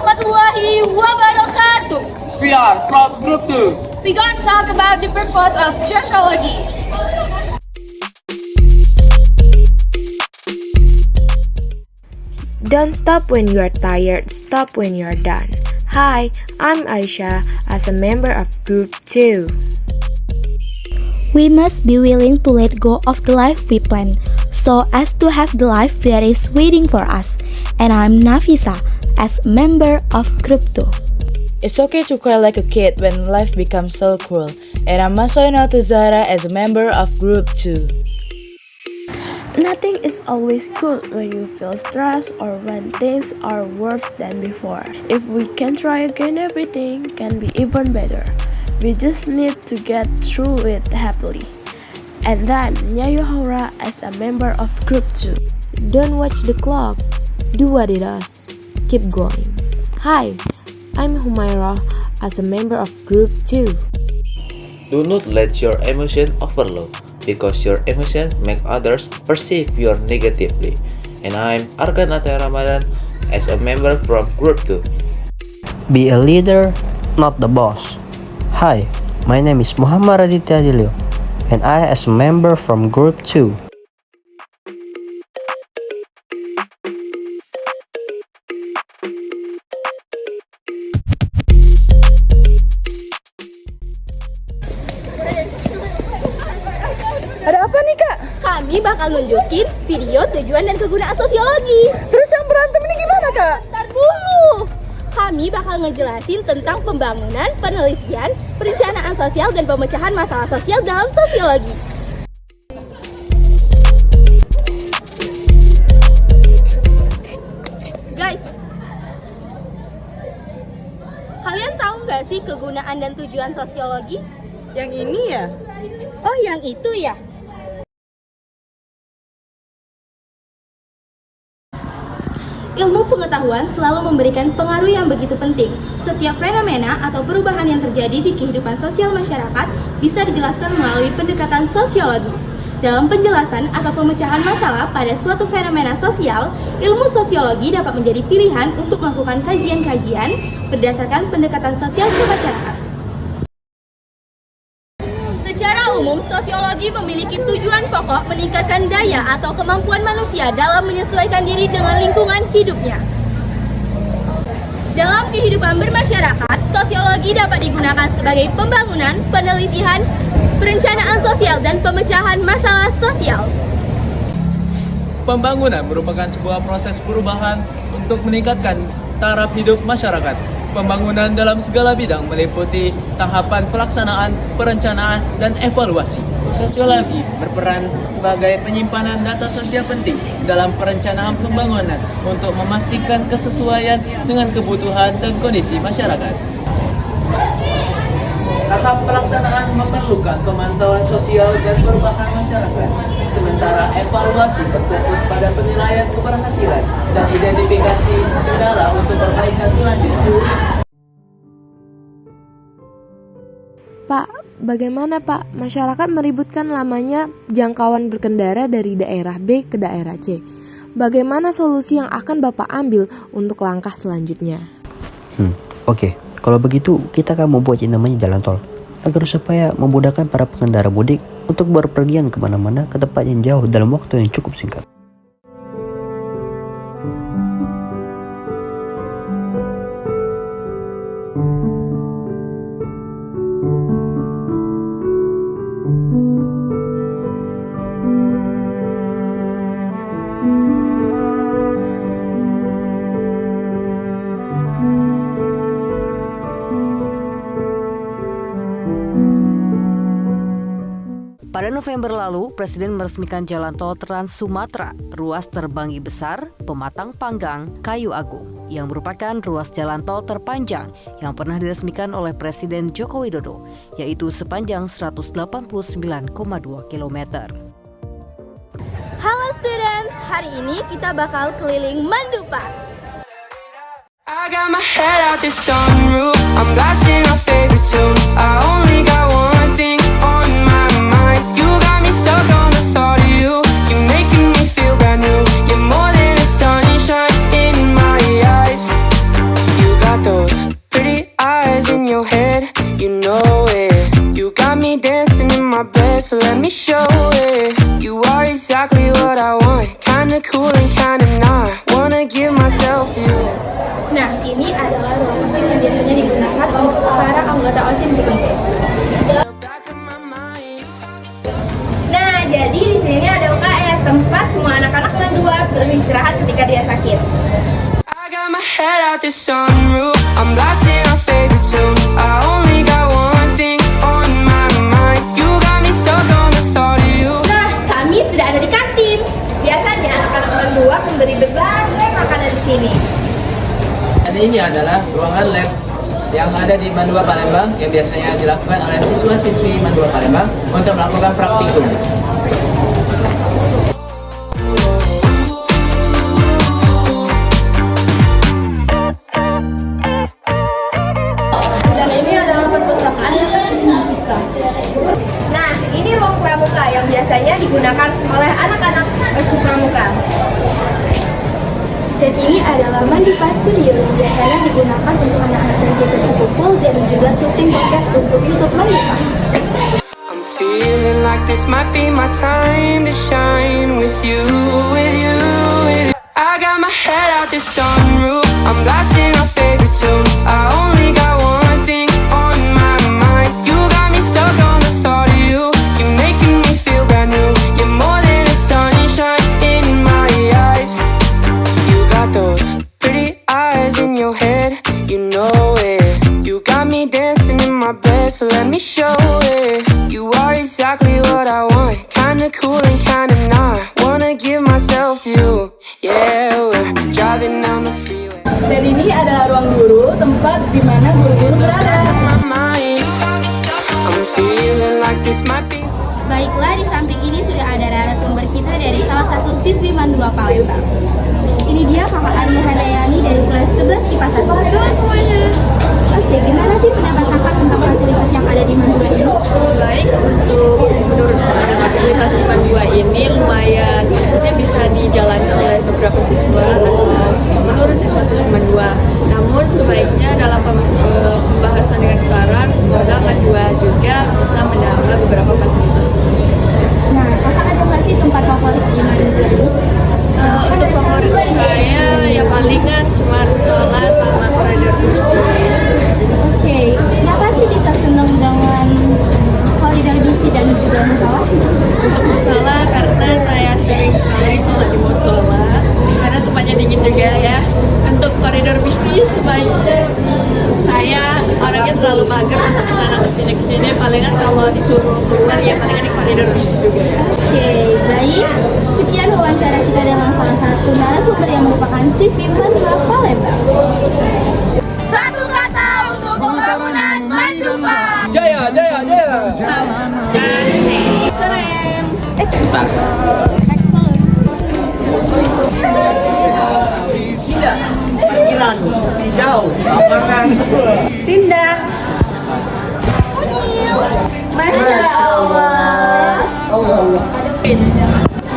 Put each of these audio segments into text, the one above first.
warahmatullahi wabarakatuh. We are from Group 2. We're gonna talk about the purpose of sociology. Don't stop when you are tired, stop when you are done. Hi, I'm Aisha as a member of Group 2. We must be willing to let go of the life we plan, so as to have the life that is waiting for us. And I'm Nafisa as a member of Group 2. It's okay to cry like a kid when life becomes so cruel. And I'm Masoyana Zahra as a member of Group 2. Nothing is always good when you feel stressed or when things are worse than before. If we can try again, everything can be even better. We just need to get through it happily. And then, Nyayo Haura as a member of Group 2. Don't watch the clock. Do what it does. Keep going. Hi, I'm Humaira as a member of Group 2. Do not let your emotion overload, because your emotion make others perceive you negatively. And I'm Arkan Atay Ramadan as a member from Group 2. Be a leader, not the boss. Hi, my name is Muhammad Raditya Dilio, and I as a member from Group 2. Ada apa nih Kak? Kami bakal nunjukin video tujuan dan kegunaan sosiologi. Terus yang berantem ini gimana Kak? Ntar dulu. Kami bakal ngejelasin tentang pembangunan, penelitian, perencanaan sosial, dan pemecahan masalah sosial dalam sosiologi. Guys, kalian tahu nggak sih kegunaan dan tujuan sosiologi? Yang ini ya? Oh, yang itu ya? Ilmu pengetahuan selalu memberikan pengaruh yang begitu penting. Setiap fenomena atau perubahan yang terjadi di kehidupan sosial masyarakat bisa dijelaskan melalui pendekatan sosiologi. Dalam penjelasan atau pemecahan masalah pada suatu fenomena sosial, ilmu sosiologi dapat menjadi pilihan untuk melakukan kajian-kajian berdasarkan pendekatan sosial ke masyarakat. Secara umum, sosiologi memiliki tujuan pokok meningkatkan daya atau kemampuan manusia dalam menyesuaikan diri dengan lingkungan hidupnya. Dalam kehidupan bermasyarakat, sosiologi dapat digunakan sebagai pembangunan, penelitian, perencanaan sosial, dan pemecahan masalah sosial. Pembangunan merupakan sebuah proses perubahan untuk meningkatkan taraf hidup masyarakat. Pembangunan dalam segala bidang meliputi tahapan pelaksanaan, perencanaan, dan evaluasi. Sosiologi berperan sebagai penyimpanan data sosial penting dalam perencanaan pembangunan untuk memastikan kesesuaian dengan kebutuhan dan kondisi masyarakat. Tahap pelaksanaan memerlukan pemantauan sosial dan perubahan masyarakat, sementara evaluasi berfokus pada penilaian keberhasilan dan identifikasi kendala untuk perbaikan selanjutnya. Pak, bagaimana Pak? Masyarakat meributkan lamanya jangkauan berkendara dari daerah B ke daerah C. Bagaimana solusi yang akan Bapak ambil untuk langkah selanjutnya? Oke. Kalau begitu, kita akan membuat yang namanya jalan tol, agar supaya memudahkan para pengendara mudik untuk berpergian kemana-mana ke tempat yang jauh dalam waktu yang cukup singkat. Pada November lalu, Presiden meresmikan jalan tol Trans Sumatera, ruas Terbanggi Besar, Pematang Panggang, Kayu Agung, yang merupakan ruas jalan tol terpanjang yang pernah diresmikan oleh Presiden Joko Widodo, yaitu sepanjang 189,2 km. Halo students, hari ini kita bakal keliling Mandupa. I got my head out the sunroof, I'm blasting our favorite tunes. I only got one thing on my mind. You got me stuck on the thought of you. You're making me feel brand new. You're more than a sunshine in my eyes. You got tempat semua anak-anak mandua beristirahat ketika dia sakit. I got my head out the sunroof. I'm blasting our favorite tunes. I only got one thing on my mind. You got me stuck on the thought of you. Nah, kami sudah ada di kantin. Biasanya anak-anak mandua memberi berbagai makanan di sini. Dan ini adalah ruangan lab yang ada di Mandua Palembang yang biasanya dilakukan oleh siswa-siswi Mandua Palembang untuk melakukan praktikum. Dan ini adalah perpustakaan fisika. Nah, ini ruang pramuka yang biasanya digunakan oleh anak-anak eskul pramuka. Dan ini adalah Mandipa Studio yang biasanya digunakan untuk anak-anak yang berkumpul dan juga syuting podcast untuk YouTube Mandipa. I'm feeling like this might be my time to shine with you, with you, with you. I got my head out the sunroof. I'm blasting our favorite tunes. I only got one thing on my mind. You got me stuck on the thought of you. You're making me feel brand new. You're more than a sunshine in my eyes. You got those pretty eyes in your head. You know it. You got me dancing in my bed, so let me show it. You are exactly what I want. Kinda cool and kinda not. Wanna give myself to you. Yeah, we're driving down the freeway. Dan ini adalah ruang guru, tempat di mana guru-guru berada. My mind. I'm feeling like this might be. Baiklah, di samping ini sudah ada narasumber kita dari salah satu siswi Mandua Palembang. Ini dia Kakak Alia Handayani dari kelas 11 IPA 1. Halo semuanya. Oke, gimana sih pendapat Kakak tentang fasilitas yang ada di Mandua ini? Baik, untuk menurut saya fasilitas di Mandua ini lumayan, khususnya bisa dijalani oleh beberapa siswa atau seluruh siswa-siswa Mandua. Namun sebaiknya dalam pembahasan dengan saran, semoga Mandua juga bisa menambah beberapa fasilitas. Nah, Kakak ada nggak sih tempat favorit di Mandua ini? Untuk favorit saya ya palingan cuma musola sama koridor bisi. Oke, kenapa sih bisa senang dengan koridor bisi dan juga musola? Untuk musola karena saya sering sekali sholat di musola karena tempatnya dingin juga ya. Untuk koridor bisi sebaiknya saya orangnya terlalu mager untuk kesana kesini palingan kalau disuruh keluar ya palingan di koridor bisi juga ya. Oke, baik. Sekian wawancara kita dengan salah satu narasumber yang merupakan siswi Mandua Palembang. Satu kata untuk pembangunan Mandua. Jaya, jaya, jaya. Keren. Besar. Excellent. Iran, hijau, lapangan. Tindak. Masya Allah.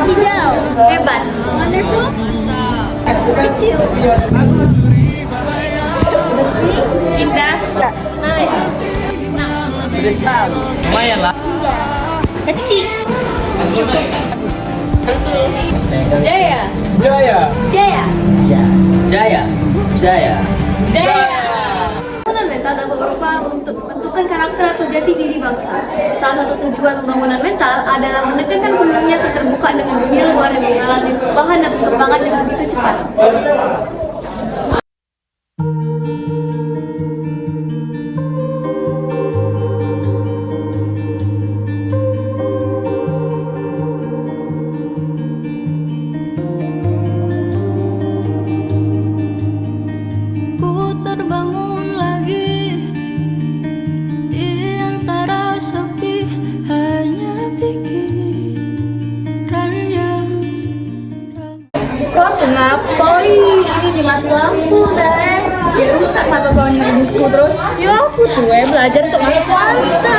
Hijau. Hebat. Wonderful. Kecil. Bagus. Bersih. Indah. Nice. Besar. Lumayan lah. Kecil. Jaya. Jaya. Jaya. Ya. Jaya. Jaya. Jaya. Pembangunan mental dapat berupaya untuk membentukkan karakter atau jati diri bangsa. Salah satu tujuan pembangunan mental adalah menekankan pentingnya keterbukaan dengan dunia luar yang mengalami perubahan dan perkembangan yang begitu cepat. Kenapa ini mati lampu deh? Ya rusak mata kau yang buku terus. Ya aku tuh belajar untuk masuk swasta.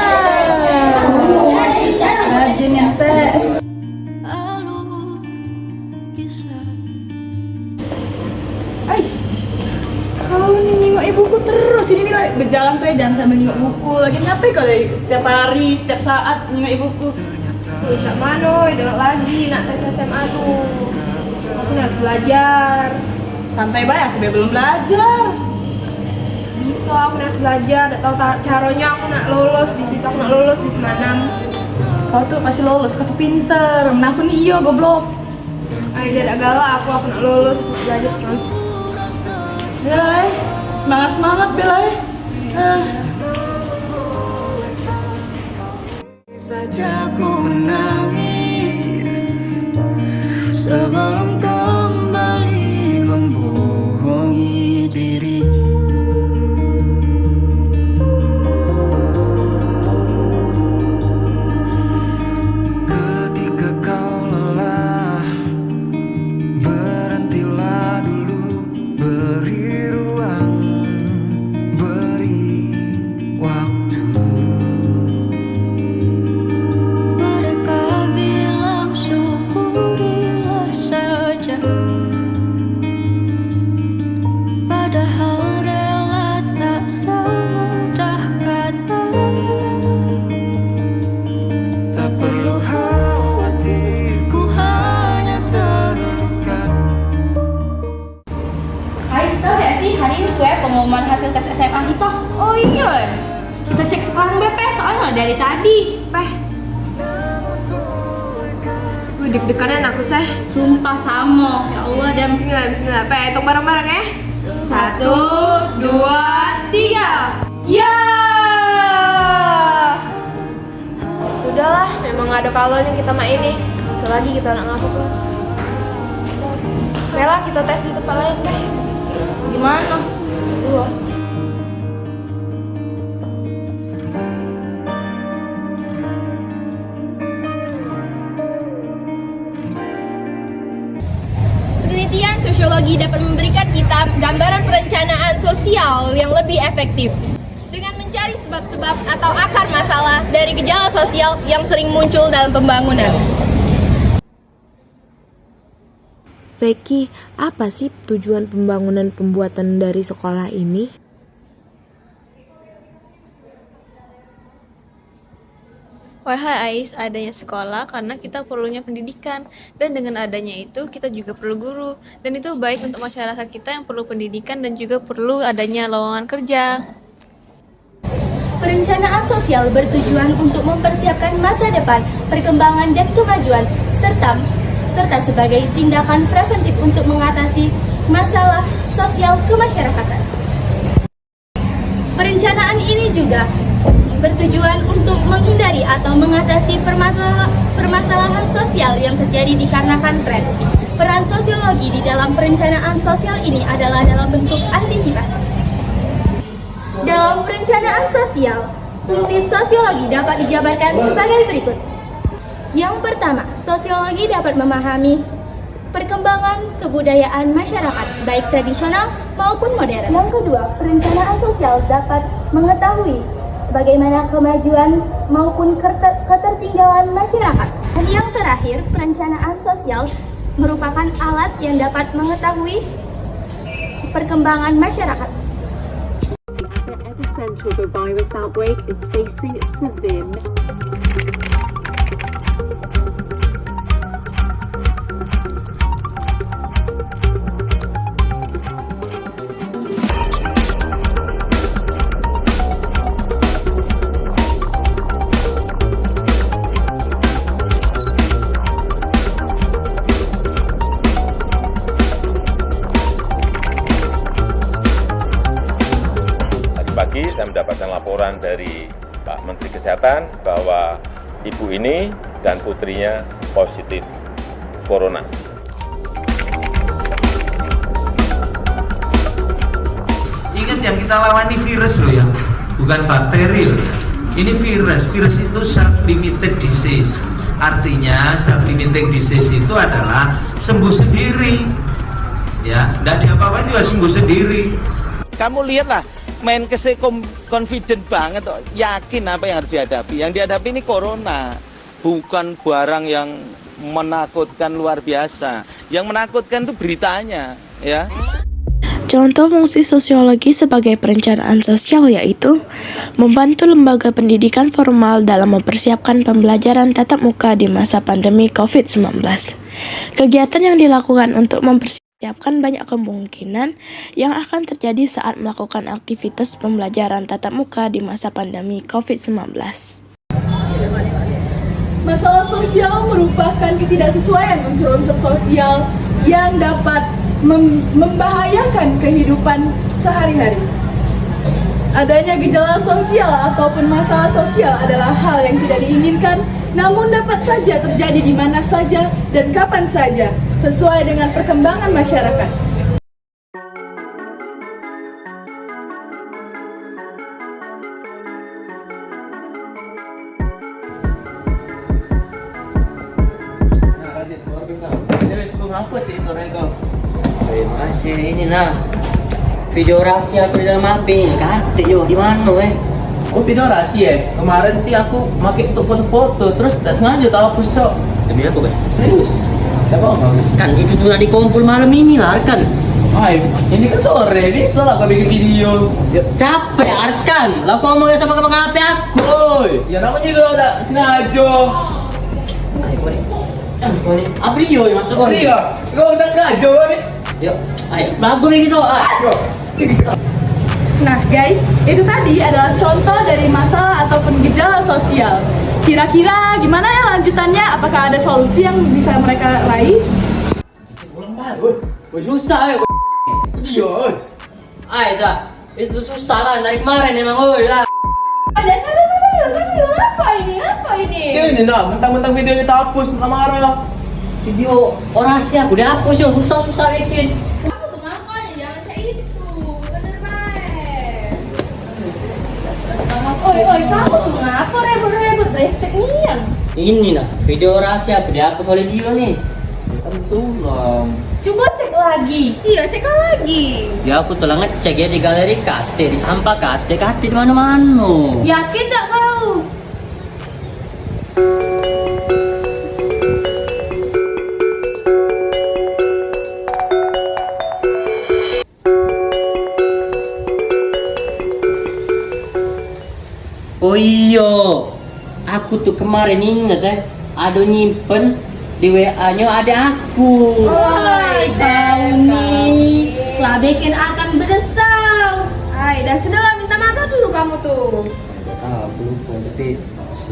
Rajin yang seks. Ais, kau nih nengok ibuku terus ini nih berjalan tuh ya jangan sambil nengok buku. Lagi ngapain kalau setiap hari, setiap saat nengok ibuku? Bisa mana? Dengar lagi nak tes SMA tuh. Aku harus belajar. Santai banget, aku belum belajar. Bisa, aku harus belajar. Tidak tahu caranya aku nak lolos di situ, aku nak lolos di Semanam. Kau tuh pasti lolos, kau tuh pinter. Nah aku nih iya goblok. Biar agak galak aku nak lulus, aku belajar terus. Bella, semangat Bella. Saja ku menangis sebelum kembali membohongi diri. Ketika kau lelah, berhentilah dulu, beri ruang, beri waktu. Mereka bilang syukurilah saja, padahal rela tak semudah katanya. Tak perlu khawatir, ku hanya terluka. Guys, tau gak sih hari ini tuh pengumuman hasil tes SMA kita? Oh iya, kita cek sekarang BP soalnya dari tadi. Gue deg-deganan aku seh. Sumpah sama. Ya Allah, dan bismillah. Hitung bareng-bareng ya. 1, 2, 3. Ya. Sudahlah, memang ada kalanya kita main ini. Selagi kita nak ngaku tuh. Bella, kita tes di tempat lain deh. Gimana? Dua. Penelitian sosiologi dapat memberikan kita gambaran perencanaan sosial yang lebih efektif dengan mencari sebab-sebab atau akar masalah dari gejala sosial yang sering muncul dalam pembangunan. Vicky, apa sih tujuan pembangunan pembuatan dari sekolah ini? Wahai Ais, adanya sekolah karena kita perlunya pendidikan, dan dengan adanya itu kita juga perlu guru, dan itu baik untuk masyarakat kita yang perlu pendidikan dan juga perlu adanya lowongan kerja. Perencanaan sosial bertujuan untuk mempersiapkan masa depan, perkembangan dan kemajuan, serta sebagai tindakan preventif untuk mengatasi masalah sosial kemasyarakatan. Perencanaan ini juga bertujuan untuk menghindari atau mengatasi permasalahan sosial yang terjadi dikarenakan tren. Peran sosiologi di dalam perencanaan sosial ini adalah dalam bentuk antisipasi. Dalam perencanaan sosial, fungsi sosiologi dapat dijabarkan sebagai berikut. Yang pertama, sosiologi dapat memahami perkembangan kebudayaan masyarakat, baik tradisional maupun modern. Yang kedua, perencanaan sosial dapat mengetahui bagaimana kemajuan maupun ketertinggalan masyarakat. Dan yang terakhir, perencanaan sosial merupakan alat yang dapat mengetahui perkembangan masyarakat. epicenter of a virus outbreak is facing severe. Pagi saya mendapatkan laporan dari Pak Menteri Kesehatan bahwa ibu ini dan putrinya positif corona. Ingat yang kita lawan ini virus loh ya, bukan bakteri loh. Ini virus, virus itu self-limited disease. Artinya self-limited disease itu adalah sembuh sendiri. Ya, tidak diapa-apain juga sembuh sendiri. Kamu lihatlah, Menkes confident banget, yakin apa yang harus dihadapi. Yang dihadapi ini corona, bukan barang yang menakutkan luar biasa. Yang menakutkan itu beritanya, ya. Contoh fungsi sosiologi sebagai perencanaan sosial yaitu membantu lembaga pendidikan formal dalam mempersiapkan pembelajaran tatap muka di masa pandemi COVID-19. Kegiatan yang dilakukan untuk mempersiapkan banyak kemungkinan yang akan terjadi saat melakukan aktivitas pembelajaran tatap muka di masa pandemi COVID-19. Masalah sosial merupakan ketidaksesuaian unsur-unsur sosial yang dapat membahayakan kehidupan sehari-hari. Adanya gejala sosial ataupun masalah sosial adalah hal yang tidak diinginkan, namun dapat saja terjadi di mana saja dan kapan saja, sesuai dengan perkembangan masyarakat. Terima kasih ini nah. Video rahasia aku di dalam HP ini katik yo di mana Oh, video rahasia. Kemarin sih aku pakai untuk foto-foto, terus tak sengaja tak hapus cok. Demi apa kan? Serius? Tak bohong. Kan itu tuh nanti kumpul malam ini lah Arkan. Ay, ini kan sore, bisa lah kau bikin video. Capek Arkan. Lah kau mau sama pakai HP aku. Ya namanya juga udah sengaja. Abri yo masuk kau. Iya, kau tak sengaja nih. Yuk, ayo bagus nih gitu. Nah guys, itu tadi adalah contoh dari masalah ataupun gejala sosial. Kira-kira gimana ya lanjutannya? Apakah ada solusi yang bisa mereka raih? Susah Iya. Ayo dah. Itu susah lah dari kemarin emang lah. Ada sambil apa ini? Ini nah, mentang-mentang videonya tak hapus, tak marah. Video rahasia aku dihapus yo, susah bikin. Kamu tuh makanya jangan kayak itu. Bener baik. Oi, kamu tuh ngapa rebut resek nih? Ini nah, video rahasia aku dihapus oleh dia nih. Kan sulam. Coba cek lagi. Iya, cek lagi. Ya aku telah ngecek ya di galeri KT, di sampah KT di mana-mana. Yakin tak kau? Oh iya, aku tuh kemarin inget ada nyimpen di WA-nya ada aku. Tahu nih, lah bikin akan berdesau. Ay, dah sudahlah minta maaf dulu kamu tuh. Aku lupa, tapi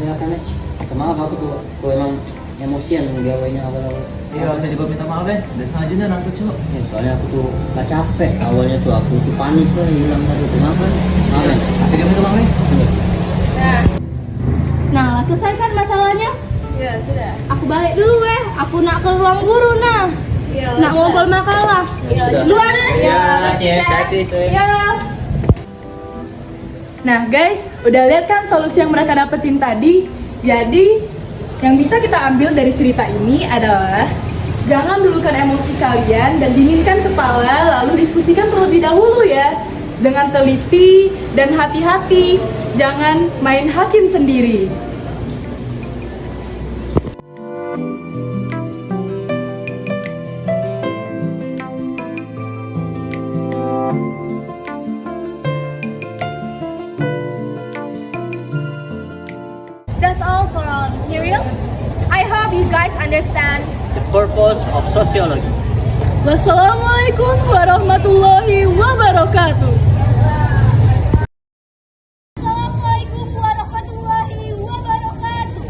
silakan aja. Maaf aku tuh, aku emang emosian gawainya awal-awal. Iya, kita juga minta maaf ya. Udah sengaja nangkut cok. Ya, soalnya aku tuh gak capek. Awalnya tuh aku tuh panik lah, hilang tadi tuh maaf. Maaf ya. Kita minta maaf ya. Nah, selesaikan masalahnya. Ya sudah. Aku balik dulu aku nak ke ruang guru nah. Iya. Nak ngobrol makalah. Iya. Luar Iya. Ya. Nah guys, udah lihat kan solusi yang mereka dapetin tadi. Jadi yang bisa kita ambil dari cerita ini adalah jangan dulukan emosi kalian dan dinginkan kepala, lalu diskusikan terlebih dahulu ya, dengan teliti dan hati-hati. Jangan main hakim sendiri. That's all for our material. I hope you guys understand The purpose of sociology. Wassalamualaikum warahmatullahi wabarakatuh. Assalamualaikum warahmatullahi wabarakatuh.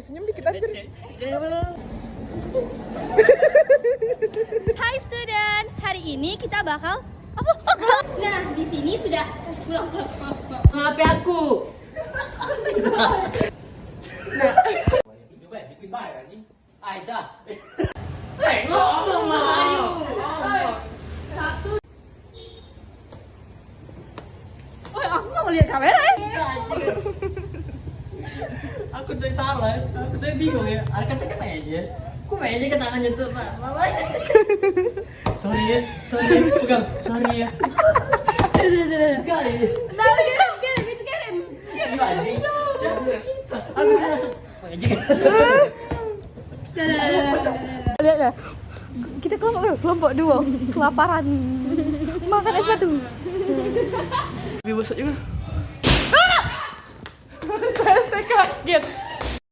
Senyum dikit aja. Hai student, hari ini kita bakal Nah, di sini sudah pulang. Maaf ya aku. Aida. Ngomong Mas Ayu. Aku nggak ngeliat kamera ya. Aku tuh salah, aku tuh bingung ya. Kata aja. Kok aja ke tangannya tuh, Pak. Sorry ya, bukan, sorry ya. Sudah. Nah, kirim. Aku langsung. Lihat ya. Kita kelompok duo, kelaparan. Makan es batu. Lebih busuk juga. Saya kaget.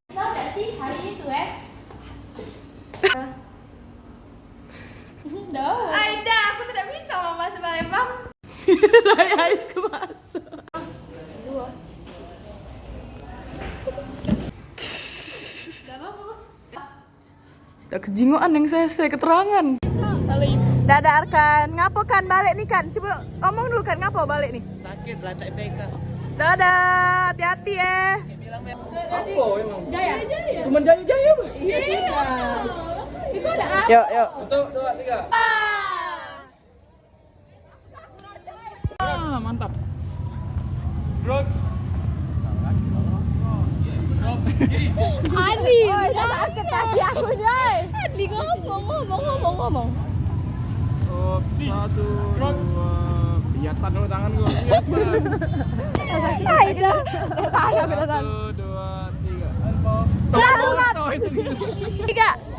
Tahu nggak sih hari ini tuh Aida, aku tidak bisa mau bahasa Palembang. Saya habis kemasan. Tak kejingoan yang saya keterangan. Dadah Arkan, ngapo kan balik nih kan? Coba ngomong dulu kan, ngapo balik nih? Sakit, lantai TK. Dadah, hati-hati ya. Apa emang? Jaya. Cuman Jaya, Pak. Iya sudah. Itu ada apa? Yuk, yuk. 1, 2, 3. Mantap. Bro. Adi, udah sakit kaki aku deh. Adi ngomong. 1, 2. Liatan dulu tangan gua. Aida, tahan aku tahan. 1, 2, 3. Selamat. 3.